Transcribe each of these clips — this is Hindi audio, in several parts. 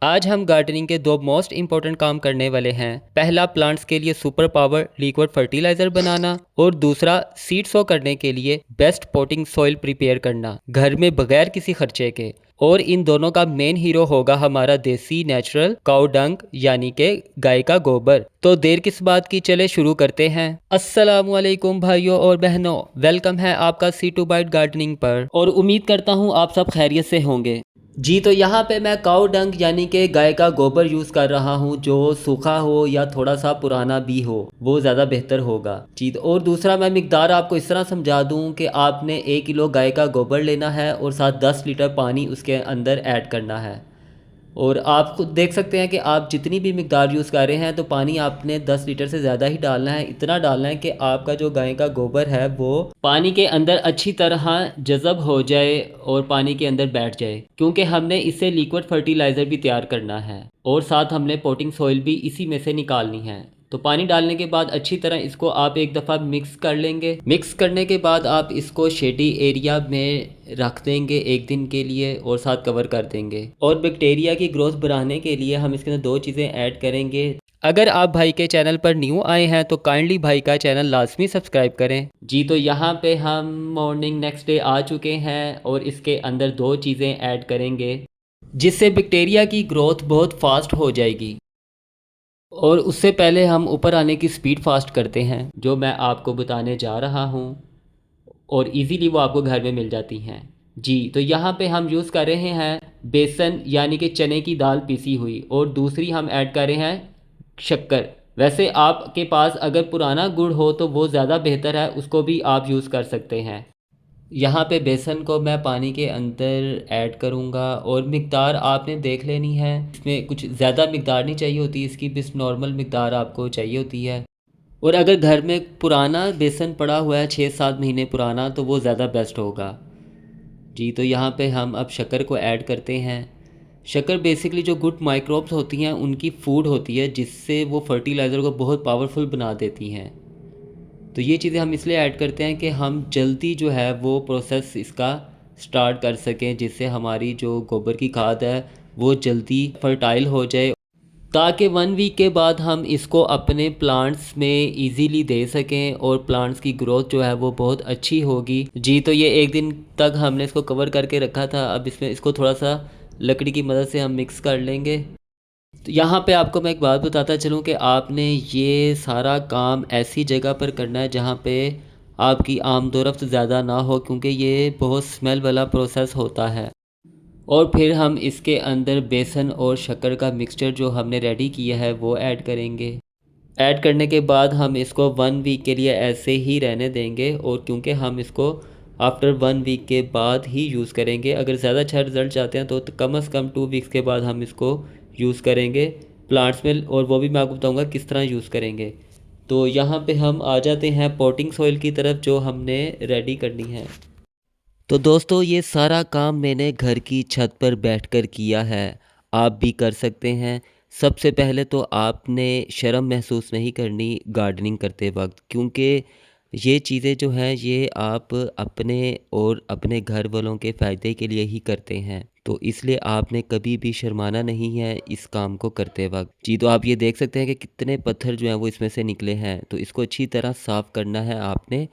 आज हम गार्डनिंग के दो मोस्ट इम्पोर्टेंट काम करने वाले हैं। पहला, प्लांट्स के लिए सुपर पावर लिक्विड फर्टिलाइजर बनाना, और दूसरा, सीड सो करने के लिए बेस्ट पोटिंग सॉइल प्रिपेयर करना घर में बगैर किसी खर्चे के। और इन दोनों का मेन हीरो होगा हमारा देसी नेचुरल काउ डंग यानी के गाय का गोबर। तो देर किस बात की, चले शुरू करते हैं। अस्सलामुअलैकुम भाइयों और बहनों, वेलकम है आपका C2 बाइट गार्डनिंग पर, और उम्मीद करता हूँ आप सब खैरियत से होंगे। जी, तो यहाँ पे मैं काऊ डंग यानी कि गाय का गोबर यूज़ कर रहा हूँ, जो सूखा हो या थोड़ा सा पुराना भी हो वो ज़्यादा बेहतर होगा। जी, और दूसरा मैं मिकदार आपको इस तरह समझा दूँ कि आपने 1 किलो गाय का गोबर लेना है और साथ 10 लीटर पानी उसके अंदर ऐड करना है। और आप खुद देख सकते हैं कि आप जितनी भी मिकदार यूज़ कर रहे हैं तो पानी आपने 10 लीटर से ज़्यादा ही डालना है। इतना डालना है कि आपका जो गाय का गोबर है वो पानी के अंदर अच्छी तरह जज़ब हो जाए और पानी के अंदर बैठ जाए, क्योंकि हमने इससे लिक्विड फर्टिलाइज़र भी तैयार करना है और साथ हमने पोटिंग सॉइल भी इसी में से निकालनी है। तो पानी डालने के बाद अच्छी तरह इसको आप एक दफ़ा मिक्स कर लेंगे। मिक्स करने के बाद आप इसको शेडी एरिया में रख देंगे 1 दिन के लिए और साथ कवर कर देंगे। और बैक्टीरिया की ग्रोथ बढ़ाने के लिए हम इसके अंदर 2 चीज़ें ऐड करेंगे। अगर आप भाई के चैनल पर न्यू आए हैं तो काइंडली भाई का चैनल लाजमी सब्सक्राइब करें। जी, तो यहाँ पे हम मॉर्निंग नेक्स्ट डे आ चुके हैं और इसके अंदर 2 चीज़ें ऐड करेंगे जिससे बैक्टीरिया की ग्रोथ बहुत फास्ट हो जाएगी। और उससे पहले हम ऊपर आने की स्पीड फास्ट करते हैं, जो मैं आपको बताने जा रहा हूँ, और इजीली वो आपको घर में मिल जाती हैं। जी, तो यहाँ पे हम यूज़ कर रहे हैं बेसन यानी कि चने की दाल पीसी हुई, और दूसरी हम ऐड कर रहे हैं शक्कर। वैसे आपके पास अगर पुराना गुड़ हो तो वो ज़्यादा बेहतर है, उसको भी आप यूज़ कर सकते हैं। यहाँ पे बेसन को मैं पानी के अंदर ऐड करूँगा, और मिकदार आपने देख लेनी है। इसमें कुछ ज़्यादा मिकदार नहीं चाहिए होती इसकी, बस नॉर्मल मिकदार आपको चाहिए होती है। और अगर घर में पुराना बेसन पड़ा हुआ है 6-7 महीने पुराना तो वो ज़्यादा बेस्ट होगा। जी, तो यहाँ पे हम अब शक्कर को ऐड करते हैं। शक्कर बेसिकली जो गुड माइक्रोब्स होती हैं उनकी फूड होती है, जिससे वो फर्टिलाइज़र को बहुत पावरफुल बना देती हैं। तो ये चीज़ें हम इसलिए ऐड करते हैं कि हम जल्दी जो है वो प्रोसेस इसका स्टार्ट कर सकें, जिससे हमारी जो गोबर की खाद है वो जल्दी फर्टाइल हो जाए, ताकि 1 वीक के बाद हम इसको अपने प्लांट्स में इजीली दे सकें और प्लांट्स की ग्रोथ जो है वो बहुत अच्छी होगी। जी, तो ये 1 दिन तक हमने इसको कवर करके रखा था। अब इसमें इसको थोड़ा सा लकड़ी की मदद से हम मिक्स कर लेंगे। तो यहाँ पे आपको मैं एक बात बताता चलूँ कि आपने ये सारा काम ऐसी जगह पर करना है जहाँ पे आपकी आमदोरफ्त ज़्यादा ना हो, क्योंकि ये बहुत स्मेल वाला प्रोसेस होता है। और फिर हम इसके अंदर बेसन और शक्कर का मिक्सचर जो हमने रेडी किया है वो ऐड करेंगे। ऐड करने के बाद हम इसको 1 वीक के लिए ऐसे ही रहने देंगे, और क्योंकि हम इसको आफ्टर 1 वीक के बाद ही यूज़ करेंगे। अगर ज़्यादा अच्छा रिज़ल्ट चाहते हैं तो कम से कम 2 वीक्स के बाद हम इसको यूज़ करेंगे प्लांट्स में, और वो भी मैं आपको बताऊंगा किस तरह यूज़ करेंगे। तो यहाँ पे हम आ जाते हैं पोटिंग सॉइल की तरफ जो हमने रेडी करनी है। तो दोस्तों, ये सारा काम मैंने घर की छत पर बैठकर किया है। आप भी कर सकते हैं। सबसे पहले तो आपने शर्म महसूस नहीं करनी गार्डनिंग करते वक्त, क्योंकि ये चीज़ें जो हैं ये आप अपने और अपने घर वालों के फ़ायदे के लिए ही करते हैं। तो इसलिए आपने कभी भी शर्माना नहीं है इस काम को करते वक्त। जी, तो आप ये देख सकते हैं कि कितने पत्थर जो हैं वो इसमें से निकले हैं। तो इसको अच्छी तरह साफ़ करना है आपने,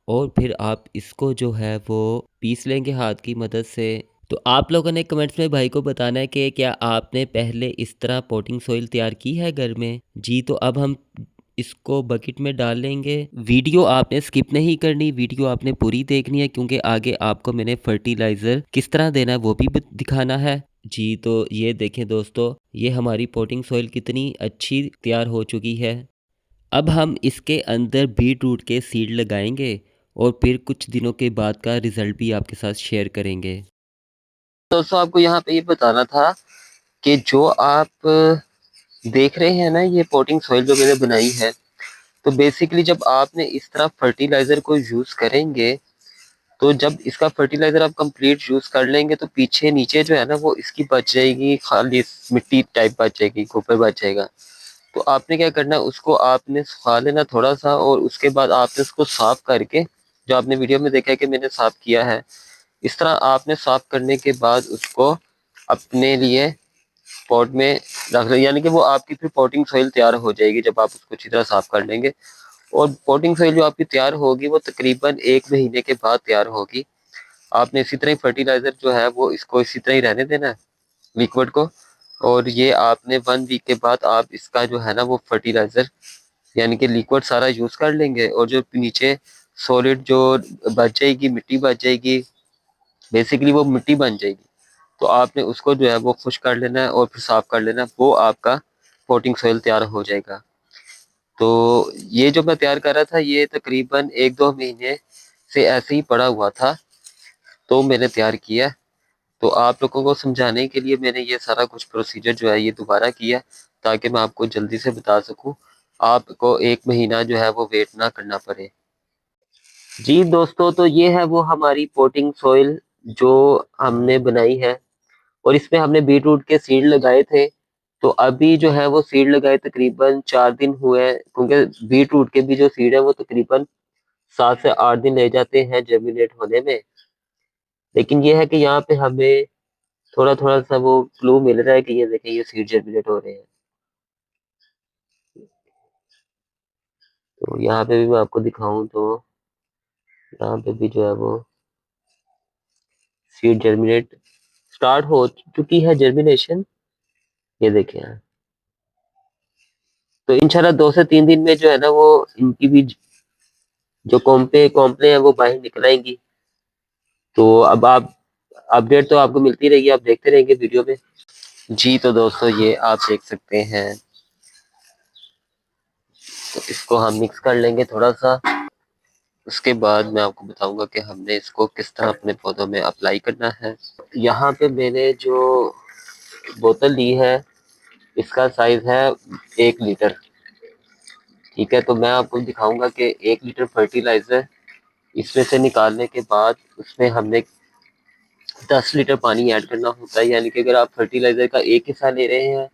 और फिर आप इसको जो है वो पीस लेंगे हाथ की मदद से। तो आप लोगों ने कमेंट्स में भाई को बताना है कि क्या आपने पहले इस तरह पोटिंग सॉइल तैयार की है घर में। जी, तो अब हम इसको बकेट में डाल लेंगे। वीडियो आपने स्किप नहीं करनी, वीडियो आपने पूरी देखनी है, क्योंकि आगे आपको मैंने फर्टिलाइज़र किस तरह देना है वो भी दिखाना है। जी, तो ये देखें दोस्तों, ये हमारी पोटिंग सॉइल कितनी अच्छी तैयार हो चुकी है। अब हम इसके अंदर बीट रूट के सीड लगाएंगे और फिर कुछ दिनों के बाद का रिज़ल्ट भी आपके साथ शेयर करेंगे। दोस्तों आपको यहाँ पे ये बताना था कि जो आप देख रहे हैं ना, ये पोटिंग सॉइल जो मैंने बनाई है, तो बेसिकली जब आपने इस तरह फर्टिलाइजर को यूज करेंगे, तो जब इसका फर्टिलाइजर आप कंप्लीट यूज कर लेंगे तो पीछे नीचे जो है ना वो इसकी बच जाएगी, खाली मिट्टी टाइप बच जाएगी, गोबर बच जाएगा। तो आपने क्या करना है, उसको आपने सुखा लेना थोड़ा सा, और उसके बाद आपने उसको साफ करके, जो आपने वीडियो में देखा है कि मैंने साफ किया है, इस तरह आपने साफ करने के बाद उसको अपने लिए पॉट में रख लें, यानी कि वो आपकी फिर पॉटिंग सॉइल तैयार हो जाएगी जब आप उसको अच्छी तरह साफ कर लेंगे। और पॉटिंग सॉइल जो आपकी तैयार होगी वो तकरीबन 1 महीने के बाद तैयार होगी। आपने इसी तरह ही फर्टिलाइजर जो है वो इसको इसी तरह ही रहने देना है, लिक्विड को। और ये आपने 1 वीक के बाद आप इसका जो है ना वो फर्टिलाइजर यानी कि लिक्विड सारा यूज कर लेंगे, और जो नीचे सॉलिड जो बच जाएगी, मिट्टी बच जाएगी, बेसिकली वो मिट्टी बन जाएगी, तो आपने उसको जो है वो खुश कर लेना है और फिर साफ कर लेना है, वो आपका पोटिंग सॉइल तैयार हो जाएगा। तो ये जो मैं तैयार कर रहा था ये तकरीबन 1-2 महीने से ऐसे ही पड़ा हुआ था, तो मैंने तैयार किया। तो आप लोगों को समझाने के लिए मैंने ये सारा कुछ प्रोसीजर जो है ये दोबारा किया, ताकि मैं आपको जल्दी से बता सकूं, आपको 1 महीना जो है वो वेट ना करना पड़े। जी दोस्तों, तो ये है वो हमारी पोटिंग सॉइल जो हमने बनाई है, और इसमें हमने बीट रूट के सीड लगाए थे। तो अभी जो है वो सीड लगाए तकरीबन 4 दिन हुए हैं, क्योंकि बीट रूट के भी जो सीड है वो तकरीबन 7 से 8 दिन ले जाते हैं जर्मिनेट होने में। लेकिन ये है कि यहाँ पे हमें थोड़ा थोड़ा सा वो क्लू मिल रहा है कि ये देखें ये सीड जर्मिनेट हो रहे हैं। तो यहाँ पे भी मैं आपको दिखाऊं तो यहाँ पे भी जो है वो सीड जर्मिनेट स्टार्ट हो चुकी है, जर्मिनेशन, ये देखें यहाँ। तो इंशाल्लाह 2 से 3 दिन में जो है ना वो इनकी भी जो कॉम्पले हैं वो बाहर निकल आएंगी। तो अब आप अपडेट तो आपको मिलती रहेगी, आप देखते रहेंगे वीडियो में। जी तो दोस्तों ये आप देख सकते हैं, तो इसको हम मिक्स कर लेंगे थोड़ा सा। उसके बाद मैं आपको बताऊंगा कि हमने इसको किस तरह अपने पौधों में अप्लाई करना है। यहाँ पे मैंने जो बोतल ली है इसका साइज है 1 लीटर। ठीक है, तो मैं आपको दिखाऊंगा कि 1 लीटर फर्टिलाइजर इसमें से निकालने के बाद उसमें हमने 10 लीटर पानी ऐड करना होता है। यानी कि अगर आप फर्टिलाइजर का 1 हिस्सा ले रहे हैं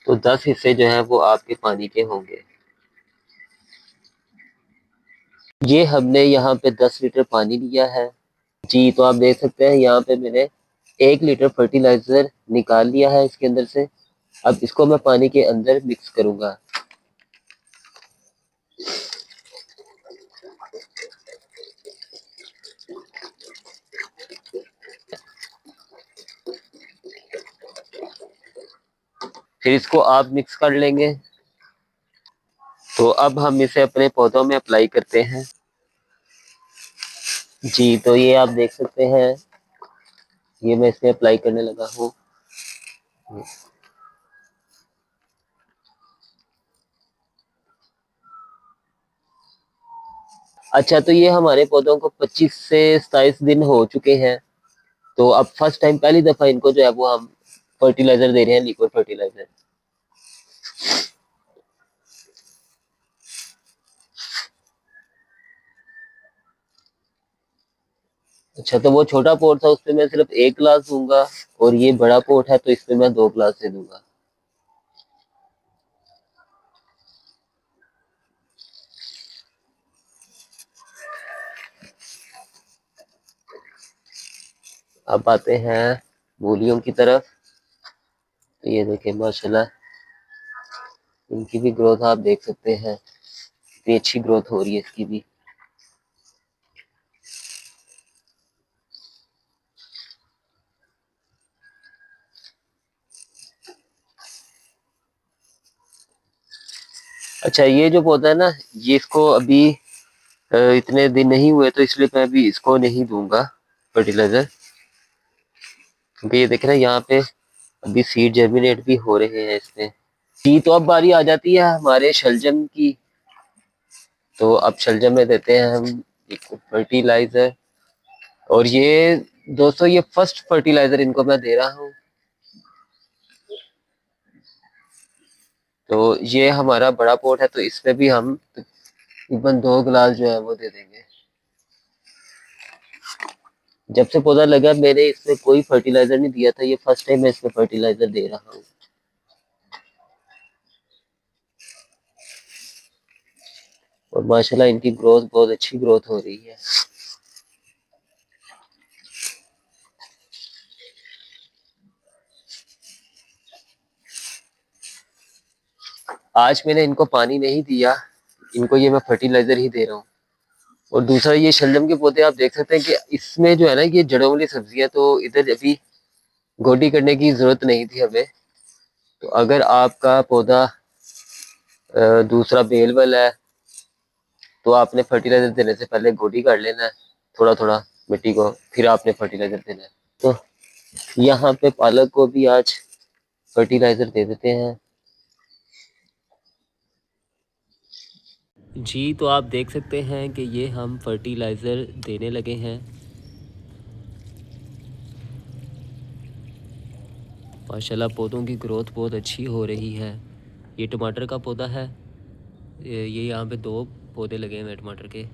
तो 10 हिस्से जो है वो आपके पानी के होंगे। ये हमने यहाँ पे 10 लीटर पानी लिया है। जी तो आप देख सकते हैं यहाँ पे मैंने 1 लीटर फर्टिलाइजर निकाल लिया है इसके अंदर से। अब इसको मैं पानी के अंदर मिक्स करूंगा। फिर इसको आप मिक्स कर लेंगे। तो अब हम इसे अपने पौधों में अप्लाई करते हैं। जी तो ये आप देख सकते हैं, ये मैं इसमें अप्लाई करने लगा हूँ। अच्छा, तो ये हमारे पौधों को 25 से 27 दिन हो चुके हैं। तो अब फर्स्ट टाइम पहली दफा इनको जो है वो हम फर्टिलाइजर दे रहे हैं, लिक्विड फर्टिलाइजर। अच्छा, तो वो छोटा पोर्ट था उसमें मैं सिर्फ 1 गिलास दूंगा, और ये बड़ा पोर्ट है तो इसमें मैं 2 गिलास से दूंगा। अब आते हैं मूलियों की तरफ। तो ये देखें माशाल्लाह, इनकी भी ग्रोथ आप देख सकते हैं, इतनी अच्छी ग्रोथ हो रही है इसकी भी। अच्छा, ये जो पौधा है ना, ये इसको अभी इतने दिन नहीं हुए, तो इसलिए मैं अभी इसको नहीं दूंगा फर्टिलाइजर, क्योंकि ये देख रहे हैं यहाँ पे अभी सीड जर्मिनेट भी हो रहे हैं इसमें। जी तो अब बारी आ जाती है हमारे शलजम की। तो अब शलजम में देते हैं हम एक फर्टिलाइजर, और ये दोस्तों ये फर्स्ट फर्टिलाइजर इनको मैं दे रहा हूँ। तो ये हमारा बड़ा पोर्ट है तो इसमें भी हम तकरीबन 2 गिलास जो है वो दे देंगे। जब से पौधा लगा मैंने इसमें कोई फर्टिलाइजर नहीं दिया था, ये फर्स्ट टाइम मैं इसमें फर्टिलाइजर दे रहा हूँ। और माशाल्लाह इनकी ग्रोथ बहुत अच्छी ग्रोथ हो रही है। आज मैंने इनको पानी नहीं दिया, इनको ये मैं फर्टिलाइजर ही दे रहा हूँ। और दूसरा ये शलजम के पौधे आप देख सकते हैं कि इसमें जो है ना ये जड़ों वाली सब्जियां, तो इधर अभी गोडी करने की जरूरत नहीं थी हमें। तो अगर आपका पौधा दूसरा बेल वाला है तो आपने फर्टिलाइजर देने से पहले गोडी कर लेना है थोड़ा थोड़ा मिट्टी को, फिर आपने फर्टिलाइजर देना है। तो यहाँ पे पालक को भी आज फर्टिलाइजर दे देते हैं। जी, तो आप देख सकते हैं कि ये हम फर्टिलाइज़र देने लगे हैं। माशाल्लाह पौधों की ग्रोथ बहुत अच्छी हो रही है। ये टमाटर का पौधा है, ये यहाँ पे 2 पौधे लगे हुए हैं टमाटर के।